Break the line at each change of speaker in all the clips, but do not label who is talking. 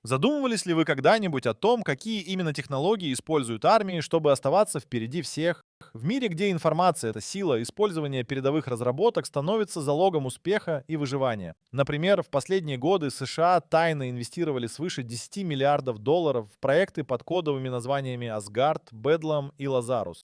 Задумывались ли вы когда-нибудь о том, какие именно технологии используют армии, чтобы оставаться впереди всех? В мире, где информация — это сила, использование передовых разработок становится залогом успеха и выживания. Например, в последние годы США тайно инвестировали свыше 10 миллиардов долларов в проекты под кодовыми названиями «Асгард», «Бедлам» и «Лазарус».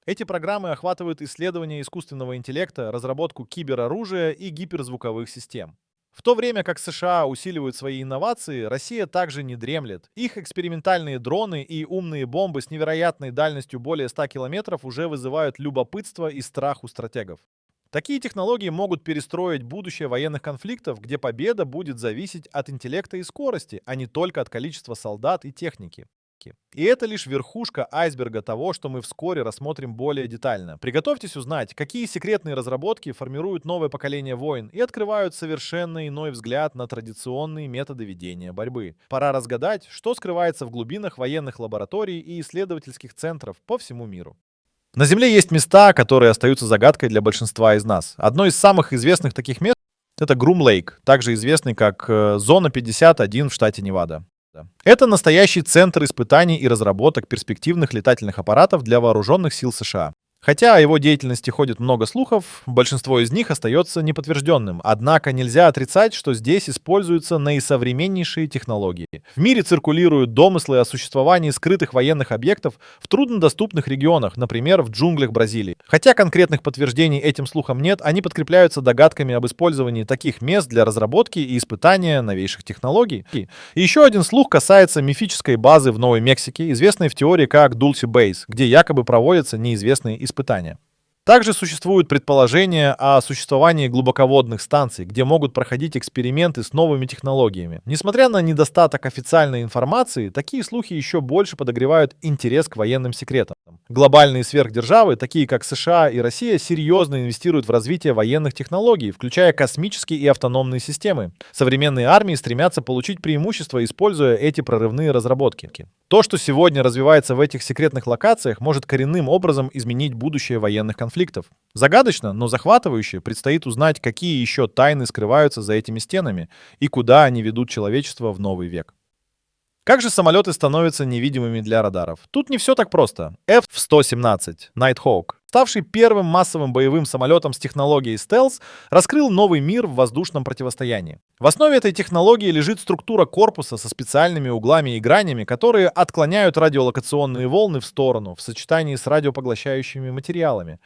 Эти программы охватывают исследования искусственного интеллекта, разработку кибероружия и гиперзвуковых систем. В то время как США усиливают свои инновации, Россия также не дремлет. Их экспериментальные дроны и умные бомбы с невероятной дальностью более 100 километров уже вызывают любопытство и страх у стратегов. Такие технологии могут перестроить будущее военных конфликтов, где победа будет зависеть от интеллекта и скорости, а не только от количества солдат и техники. И это лишь верхушка айсберга того, что мы вскоре рассмотрим более детально. Приготовьтесь узнать, какие секретные разработки формируют новое поколение войн и открывают совершенно иной взгляд на традиционные методы ведения борьбы. Пора разгадать, что скрывается в глубинах военных лабораторий и исследовательских центров по всему миру. На Земле есть места, которые остаются загадкой для большинства из нас. Одно из самых известных таких мест — это Грум-Лейк, также известный как Зона 51 в штате Невада. Это настоящий центр испытаний и разработок перспективных летательных аппаратов для вооруженных сил США. Хотя о его деятельности ходит много слухов, большинство из них остается неподтвержденным. Однако нельзя отрицать, что здесь используются наисовременнейшие технологии. В мире циркулируют домыслы о существовании скрытых военных объектов в труднодоступных регионах, например, в джунглях Бразилии. Хотя конкретных подтверждений этим слухам нет, они подкрепляются догадками об использовании таких мест для разработки и испытания новейших технологий. И еще один слух касается мифической базы в Новой Мексике, известной в теории как Дулси Бейс, где якобы проводятся неизвестные испытания. Также существуют предположения о существовании глубоководных станций, где могут проходить эксперименты с новыми технологиями. Несмотря на недостаток официальной информации, такие слухи еще больше подогревают интерес к военным секретам. Глобальные сверхдержавы, такие как США и Россия, серьезно инвестируют в развитие военных технологий, включая космические и автономные системы. Современные армии стремятся получить преимущество, используя эти прорывные разработки. То, что сегодня развивается в этих секретных локациях, может коренным образом изменить будущее военных конфликтов. Загадочно, но захватывающе предстоит узнать, какие еще тайны скрываются за этими стенами и куда они ведут человечество в новый век. Как же самолеты становятся невидимыми для радаров? Тут не все так просто. F-117 Nighthawk, ставший первым массовым боевым самолетом с технологией стелс, раскрыл новый мир в воздушном противостоянии. В основе этой технологии лежит структура корпуса со специальными углами и гранями, которые отклоняют радиолокационные волны в сторону в сочетании с радиопоглощающими материалами.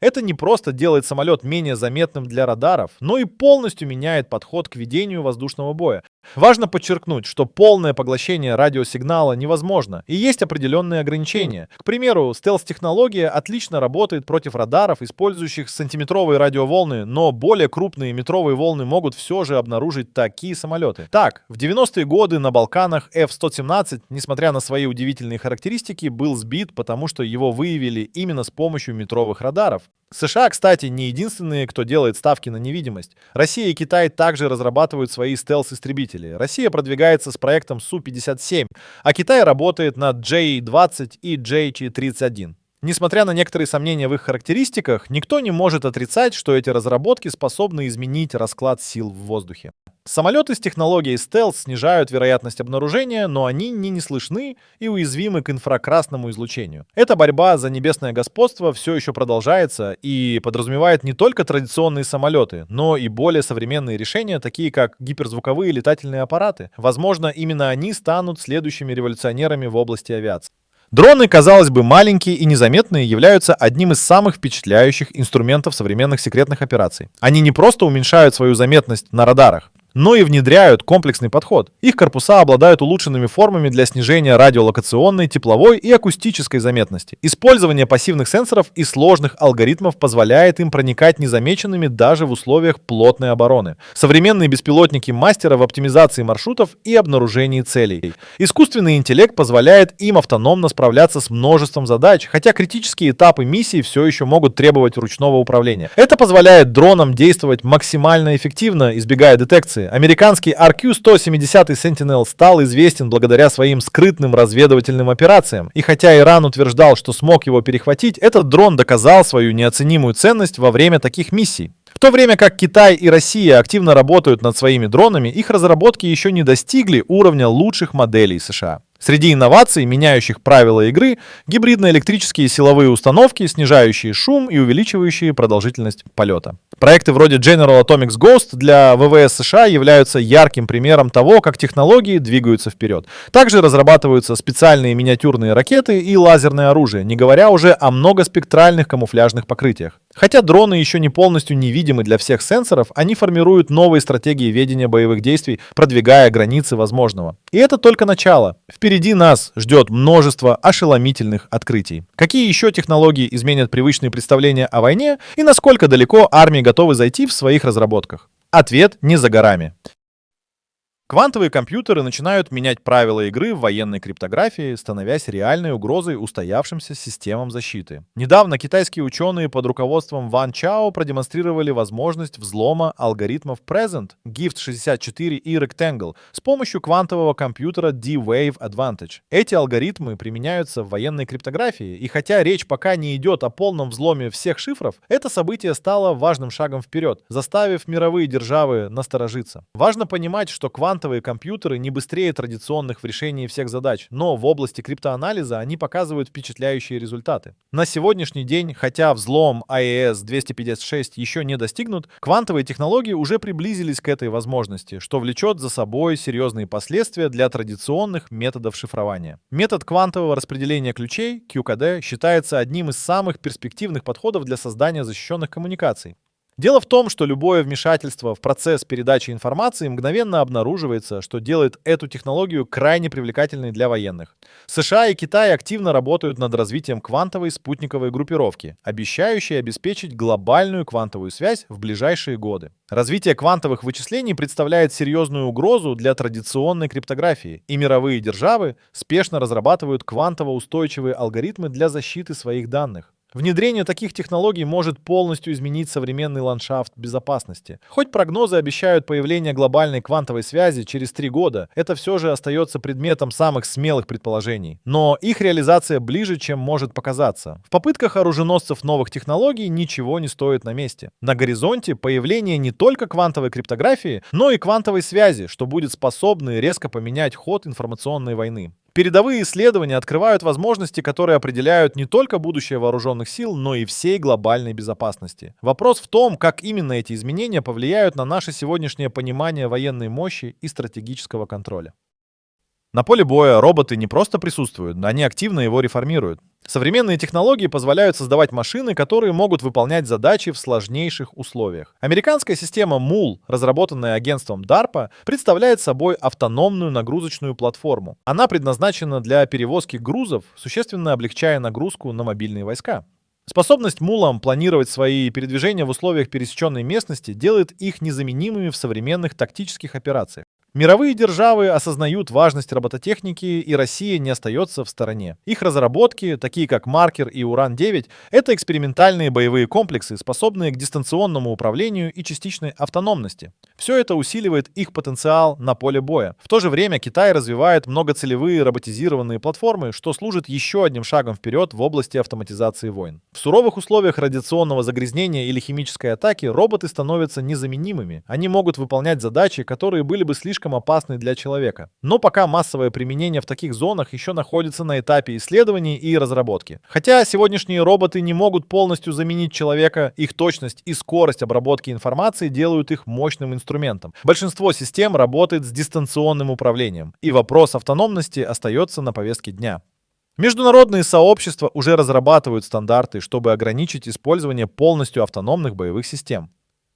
Это не просто делает самолет менее заметным для радаров, но и полностью меняет подход к ведению воздушного боя. Важно подчеркнуть, что полное поглощение радиосигнала невозможно, и есть определенные ограничения. К примеру, стелс-технология отлично работает против радаров, использующих сантиметровые радиоволны, но более крупные метровые волны могут все же обнаружить такие самолеты. Так, в 90-е годы на Балканах F-117, несмотря на свои удивительные характеристики, был сбит, потому что его выявили именно с помощью метровых радаров. США, кстати, не единственные, кто делает ставки на невидимость. Россия и Китай также разрабатывают свои стелс-истребители. Россия продвигается с проектом Су-57, а Китай работает над JE-20 и JT-31. Несмотря на некоторые сомнения в их характеристиках, никто не может отрицать, что эти разработки способны изменить расклад сил в воздухе. Самолеты с технологией стелс снижают вероятность обнаружения, но они не слышны и уязвимы к инфракрасному излучению. Эта борьба за небесное господство все еще продолжается и подразумевает не только традиционные самолеты, но и более современные решения, такие как гиперзвуковые летательные аппараты. Возможно, именно они станут следующими революционерами в области авиации. Дроны, казалось бы, маленькие и незаметные, являются одним из самых впечатляющих инструментов современных секретных операций. Они не просто уменьшают свою заметность на радарах, но и внедряют комплексный подход. Их корпуса обладают улучшенными формами для снижения радиолокационной, тепловой и акустической заметности. Использование пассивных сенсоров и сложных алгоритмов позволяет им проникать незамеченными даже в условиях плотной обороны. Современные беспилотники мастера в оптимизации маршрутов и обнаружении целей. Искусственный интеллект позволяет им автономно справляться с множеством задач, хотя критические этапы миссии все еще могут требовать ручного управления. Это позволяет дронам действовать максимально эффективно, избегая детекции, Американский RQ-170 Sentinel стал известен благодаря своим скрытным разведывательным операциям. И хотя Иран утверждал, что смог его перехватить, этот дрон доказал свою неоценимую ценность во время таких миссий. В то время как Китай и Россия активно работают над своими дронами, их разработки еще не достигли уровня лучших моделей США. Среди инноваций, меняющих правила игры, гибридно-электрические силовые установки, снижающие шум и увеличивающие продолжительность полета. Проекты вроде General Atomics Ghost для ВВС США являются ярким примером того, как технологии двигаются вперед. Также разрабатываются специальные миниатюрные ракеты и лазерное оружие, не говоря уже о многоспектральных камуфляжных покрытиях. Хотя дроны еще не полностью невидимы для всех сенсоров, они формируют новые стратегии ведения боевых действий, продвигая границы возможного. И это только начало. Впереди нас ждет множество ошеломительных открытий. Какие еще технологии изменят привычные представления о войне и насколько далеко армии готовы зайти в своих разработках? Ответ не за горами. Квантовые компьютеры начинают менять правила игры в военной криптографии, становясь реальной угрозой устоявшимся системам защиты. Недавно китайские ученые под руководством Ван Чао продемонстрировали возможность взлома алгоритмов Present, Gift64 и Rectangle с помощью квантового компьютера D-Wave Advantage. Эти алгоритмы применяются в военной криптографии, и хотя речь пока не идет о полном взломе всех шифров, это событие стало важным шагом вперед, заставив мировые державы насторожиться. Важно понимать, что квантовые компьютеры не быстрее традиционных в решении всех задач, но в области криптоанализа они показывают впечатляющие результаты. На сегодняшний день, хотя взлом AES-256 еще не достигнут, квантовые технологии уже приблизились к этой возможности, что влечет за собой серьезные последствия для традиционных методов шифрования. Метод квантового распределения ключей, QKD, считается одним из самых перспективных подходов для создания защищенных коммуникаций. Дело в том, что любое вмешательство в процесс передачи информации мгновенно обнаруживается, что делает эту технологию крайне привлекательной для военных. США и Китай активно работают над развитием квантовой спутниковой группировки, обещающей обеспечить глобальную квантовую связь в ближайшие годы. Развитие квантовых вычислений представляет серьезную угрозу для традиционной криптографии, и мировые державы спешно разрабатывают квантово-устойчивые алгоритмы для защиты своих данных. Внедрение таких технологий может полностью изменить современный ландшафт безопасности. Хоть прогнозы обещают появление глобальной квантовой связи через 3 года, это все же остается предметом самых смелых предположений. Но их реализация ближе, чем может показаться. В попытках оруженосцев новых технологий ничего не стоит на месте. На горизонте появление не только квантовой криптографии, но и квантовой связи, что будет способно резко поменять ход информационной войны. Передовые исследования открывают возможности, которые определяют не только будущее вооруженных сил, но и всей глобальной безопасности. Вопрос в том, как именно эти изменения повлияют на наше сегодняшнее понимание военной мощи и стратегического контроля. На поле боя роботы не просто присутствуют, они активно его реформируют. Современные технологии позволяют создавать машины, которые могут выполнять задачи в сложнейших условиях. Американская система MUL, разработанная агентством DARPA, представляет собой автономную нагрузочную платформу. Она предназначена для перевозки грузов, существенно облегчая нагрузку на мобильные войска. Способность мулам планировать свои передвижения в условиях пересеченной местности делает их незаменимыми в современных тактических операциях. Мировые державы осознают важность робототехники, и Россия не остается в стороне. Их разработки, такие как Маркер и Уран-9, это экспериментальные боевые комплексы, способные к дистанционному управлению и частичной автономности. Все это усиливает их потенциал на поле боя. В то же время Китай развивает многоцелевые роботизированные платформы, что служит еще одним шагом вперед в области автоматизации войн. В суровых условиях радиационного загрязнения или химической атаки роботы становятся незаменимыми. Они могут выполнять задачи, которые были бы слишком опасны для человека. Но пока массовое применение в таких зонах еще находится на этапе исследований и разработки. Хотя сегодняшние роботы не могут полностью заменить человека, их точность и скорость обработки информации делают их мощным инструментом. Большинство систем работает с дистанционным управлением, и вопрос автономности остается на повестке дня. Международные сообщества уже разрабатывают стандарты, чтобы ограничить использование полностью автономных боевых систем.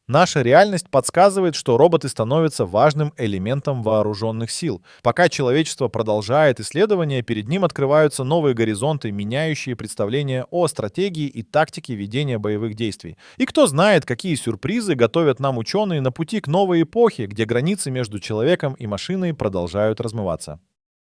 Наша реальность подсказывает, что роботы становятся важным элементом вооруженных сил. Пока человечество продолжает исследования, перед ним открываются новые горизонты, меняющие представления о стратегии и тактике ведения боевых действий. И кто знает, какие сюрпризы готовят нам ученые на пути к новой эпохе, где границы между человеком и машиной продолжают размываться.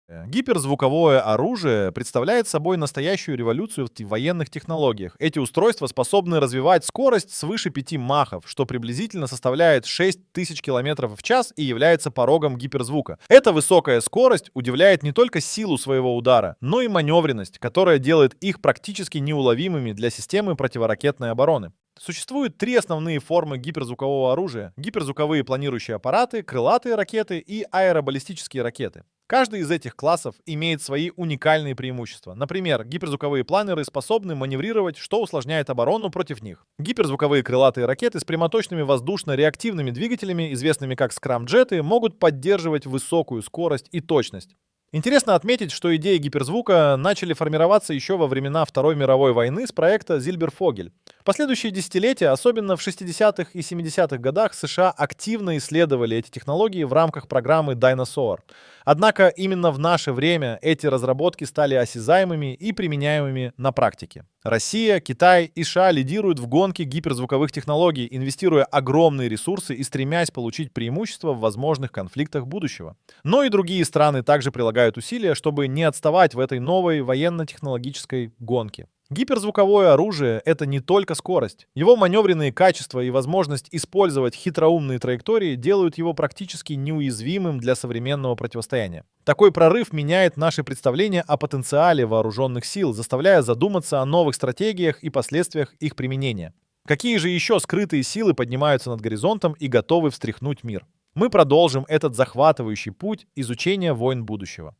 Гиперзвуковое оружие представляет собой настоящую революцию в военных технологиях. Эти устройства способны развивать скорость свыше 5 махов, что приблизительно составляет 6000 км в час и является порогом гиперзвука. Эта высокая скорость удивляет не только силу своего удара, но и маневренность, которая делает их практически неуловимыми для системы противоракетной обороны. Существует три основные формы гиперзвукового оружия: гиперзвуковые планирующие аппараты, крылатые ракеты и аэробаллистические ракеты. Каждый из этих классов имеет свои уникальные преимущества. Например, гиперзвуковые планеры способны маневрировать, что усложняет оборону против них. Гиперзвуковые крылатые ракеты с прямоточными воздушно-реактивными двигателями, известными как скрамджеты, могут поддерживать высокую скорость и точность. Интересно отметить, что идеи гиперзвука начали формироваться еще во времена Второй мировой войны с проекта Зильберфогель. В последующие десятилетия, особенно в 60-х и 70-х годах, США активно исследовали эти технологии в рамках программы Dyna-Soar. Однако именно в наше время эти разработки стали осязаемыми и применяемыми на практике. Россия, Китай и США лидируют в гонке гиперзвуковых технологий, инвестируя огромные ресурсы и стремясь получить преимущество в возможных конфликтах будущего. Но и другие страны также прилагают усилия, чтобы не отставать в этой новой военно-технологической гонке. Гиперзвуковое оружие — это не только скорость. Его маневренные качества и возможность использовать хитроумные траектории делают его практически неуязвимым для современного противостояния. Такой прорыв меняет наши представления о потенциале вооруженных сил, заставляя задуматься о новых стратегиях и последствиях их применения. Какие же еще скрытые силы поднимаются над горизонтом и готовы встряхнуть мир? Мы продолжим этот захватывающий путь изучения войн будущего.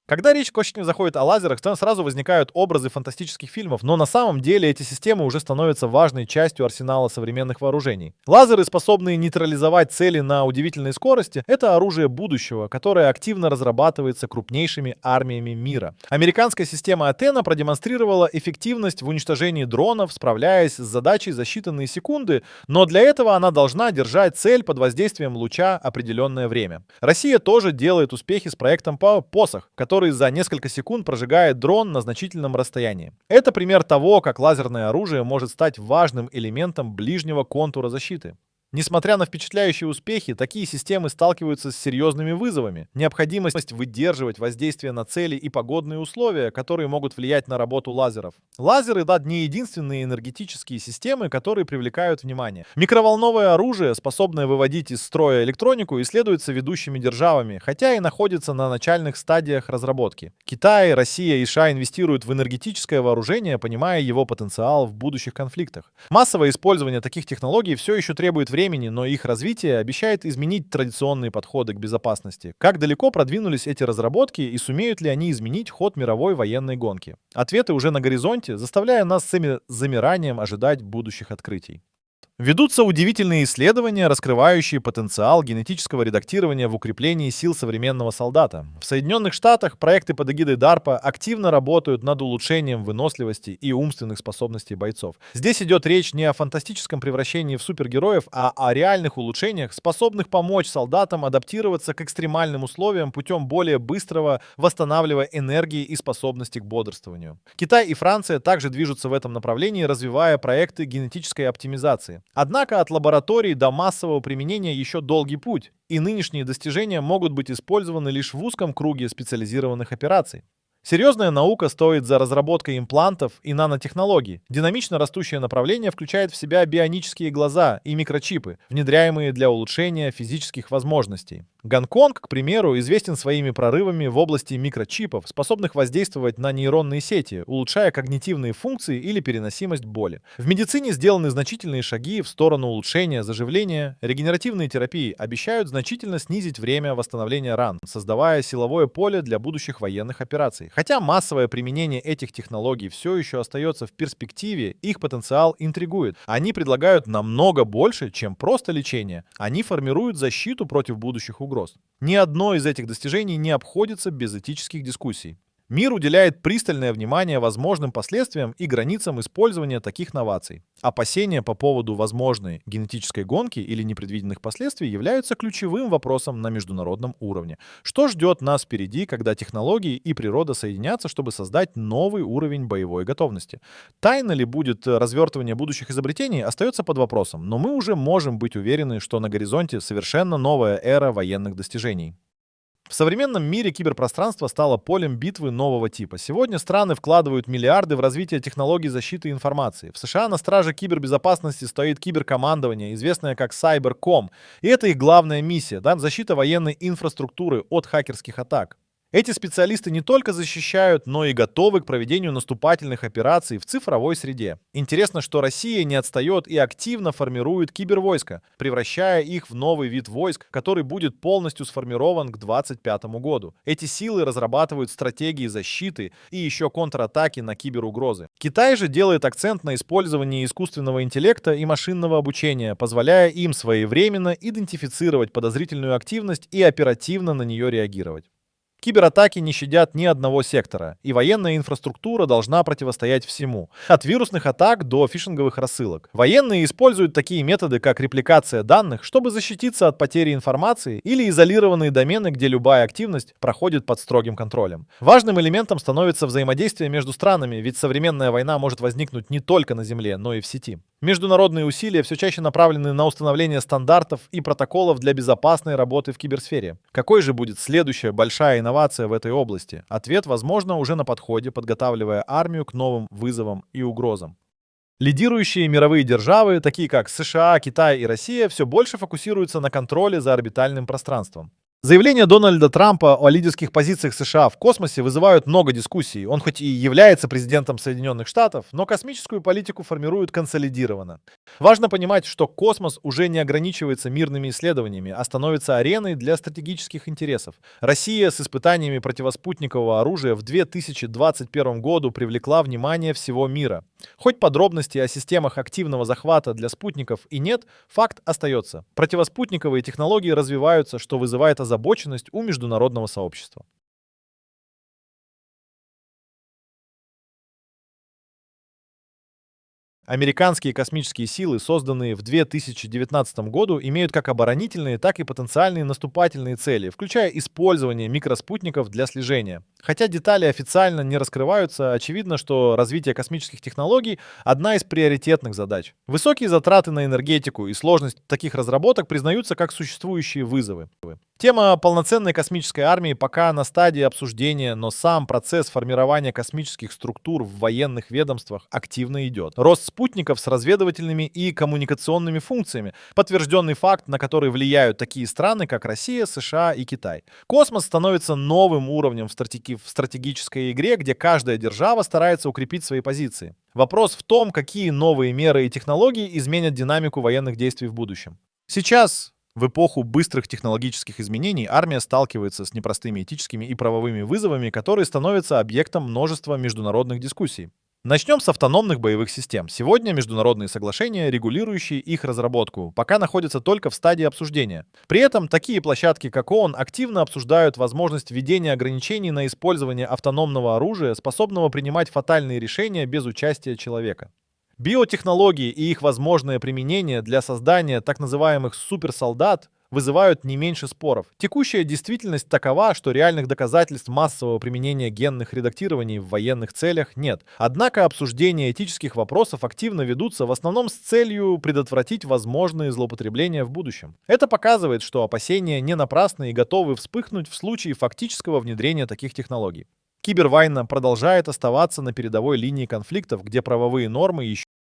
Когда речь заходит о лазерах, то сразу возникают образы фантастических фильмов, но на самом деле эти системы уже становятся важной частью арсенала современных вооружений. Лазеры, способные нейтрализовать цели на удивительной скорости, это оружие будущего, которое активно разрабатывается крупнейшими армиями мира. Американская система Атена продемонстрировала эффективность в уничтожении дронов, справляясь с задачей за считанные секунды, но для этого она должна держать цель под воздействием луча определенное время. Россия тоже делает успехи с проектом «Посох», который за несколько секунд прожигает дрон на значительном расстоянии. Это пример того, как лазерное оружие может стать важным элементом ближнего контура защиты. Несмотря на впечатляющие успехи, такие системы сталкиваются с серьезными вызовами. Необходимость выдерживать воздействие на цели и погодные условия, которые могут влиять на работу лазеров. Лазеры, да, не единственные энергетические системы, которые привлекают внимание. Микроволновое оружие, способное выводить из строя электронику, исследуется ведущими державами, хотя и находится на начальных стадиях разработки. Китай, Россия и США инвестируют в энергетическое вооружение, понимая его потенциал в будущих конфликтах. Массовое использование таких технологий все еще требует времени, но их развитие обещает изменить традиционные подходы к безопасности. Как далеко продвинулись эти разработки и сумеют ли они изменить ход мировой военной гонки? Ответы уже на горизонте, заставляя нас с замиранием ожидать будущих открытий. Ведутся удивительные исследования, раскрывающие потенциал генетического редактирования в укреплении сил современного солдата. В Соединенных Штатах проекты под эгидой DARPA активно работают над улучшением выносливости и умственных способностей бойцов. Здесь идет речь не о фантастическом превращении в супергероев, а о реальных улучшениях, способных помочь солдатам адаптироваться к экстремальным условиям путем более быстрого восстанавливания энергии и способности к бодрствованию. Китай и Франция также движутся в этом направлении, развивая проекты генетической оптимизации. Однако от лабораторий до массового применения еще долгий путь, и нынешние достижения могут быть использованы лишь в узком круге специализированных операций. Серьезная наука стоит за разработкой имплантов и нанотехнологий. Динамично растущее направление включает в себя бионические глаза и микрочипы, внедряемые для улучшения физических возможностей. Гонконг, к примеру, известен своими прорывами в области микрочипов, способных воздействовать на нейронные сети, улучшая когнитивные функции или переносимость боли. В медицине сделаны значительные шаги в сторону улучшения заживления. Регенеративные терапии обещают значительно снизить время восстановления ран, создавая силовое поле для будущих военных операций. Хотя массовое применение этих технологий все еще остается в перспективе, их потенциал интригует. Они предлагают намного больше, чем просто лечение. Они формируют защиту против будущих угроз. Ни одно из этих достижений не обходится без этических дискуссий. Мир уделяет пристальное внимание возможным последствиям и границам использования таких новаций. Опасения по поводу возможной генетической гонки или непредвиденных последствий являются ключевым вопросом на международном уровне. Что ждет нас впереди, когда технологии и природа соединятся, чтобы создать новый уровень боевой готовности? Тайна ли будет развертывание будущих изобретений, остается под вопросом, но мы уже можем быть уверены, что на горизонте совершенно новая эра военных достижений. В современном мире киберпространство стало полем битвы нового типа. Сегодня страны вкладывают миллиарды в развитие технологий защиты информации. В США на страже кибербезопасности стоит киберкомандование, известное как Cybercom. И это их главная миссия, да, защита военной инфраструктуры от хакерских атак. Эти специалисты не только защищают, но и готовы к проведению наступательных операций в цифровой среде. Интересно, что Россия не отстает и активно формирует кибервойска, превращая их в новый вид войск, который будет полностью сформирован к 2025 году. Эти силы разрабатывают стратегии защиты и еще контратаки на киберугрозы. Китай же делает акцент на использовании искусственного интеллекта и машинного обучения, позволяя им своевременно идентифицировать подозрительную активность и оперативно на нее реагировать. Кибератаки не щадят ни одного сектора, и военная инфраструктура должна противостоять всему, от вирусных атак до фишинговых рассылок. Военные используют такие методы, как репликация данных, чтобы защититься от потери информации, или изолированные домены, где любая активность проходит под строгим контролем. Важным элементом становится взаимодействие между странами, ведь современная война может возникнуть не только на земле, но и в сети. Международные усилия все чаще направлены на установление стандартов и протоколов для безопасной работы в киберсфере. Какой же будет следующая большая инновация в этой области? Ответ, возможно, уже на подходе, подготавливая армию к новым вызовам и угрозам. Лидирующие мировые державы, такие как США, Китай и Россия, все больше фокусируются на контроле за орбитальным пространством. Заявления Дональда Трампа о лидерских позициях США в космосе вызывают много дискуссий. Он хоть и является президентом Соединенных Штатов, но космическую политику формирует консолидированно. Важно понимать, что космос уже не ограничивается мирными исследованиями, а становится ареной для стратегических интересов. Россия с испытаниями противоспутникового оружия в 2021 году привлекла внимание всего мира. Хоть подробностей о системах активного захвата для спутников и нет, факт остается. Противоспутниковые технологии развиваются, что вызывает озабоченность у международного сообщества. Американские космические силы, созданные в 2019 году, имеют как оборонительные, так и потенциальные наступательные цели, включая использование микроспутников для слежения. Хотя детали официально не раскрываются, очевидно, что развитие космических технологий — одна из приоритетных задач. Высокие затраты на энергетику и сложность таких разработок признаются как существующие вызовы. Тема полноценной космической армии пока на стадии обсуждения, но сам процесс формирования космических структур в военных ведомствах активно идет. Рост спутников с разведывательными и коммуникационными функциями — подтвержденный факт, на который влияют такие страны, как Россия, США и Китай. Космос становится новым уровнем в стратегической игре, где каждая держава старается укрепить свои позиции. Вопрос в том, какие новые меры и технологии изменят динамику военных действий в будущем. Сейчас, в эпоху быстрых технологических изменений, армия сталкивается с непростыми этическими и правовыми вызовами, которые становятся объектом множества международных дискуссий. Начнем с автономных боевых систем. Сегодня международные соглашения, регулирующие их разработку, пока находятся только в стадии обсуждения. При этом такие площадки, как ООН, активно обсуждают возможность введения ограничений на использование автономного оружия, способного принимать фатальные решения без участия человека. Биотехнологии и их возможное применение для создания так называемых суперсолдат вызывают не меньше споров. Текущая действительность такова, что реальных доказательств массового применения генных редактирований в военных целях нет. Однако обсуждения этических вопросов активно ведутся в основном с целью предотвратить возможные злоупотребления в будущем. Это показывает, что опасения не напрасны и готовы вспыхнуть в случае фактического внедрения таких технологий. Кибервойна продолжает оставаться на передовой линии конфликтов, где правовые нормы еще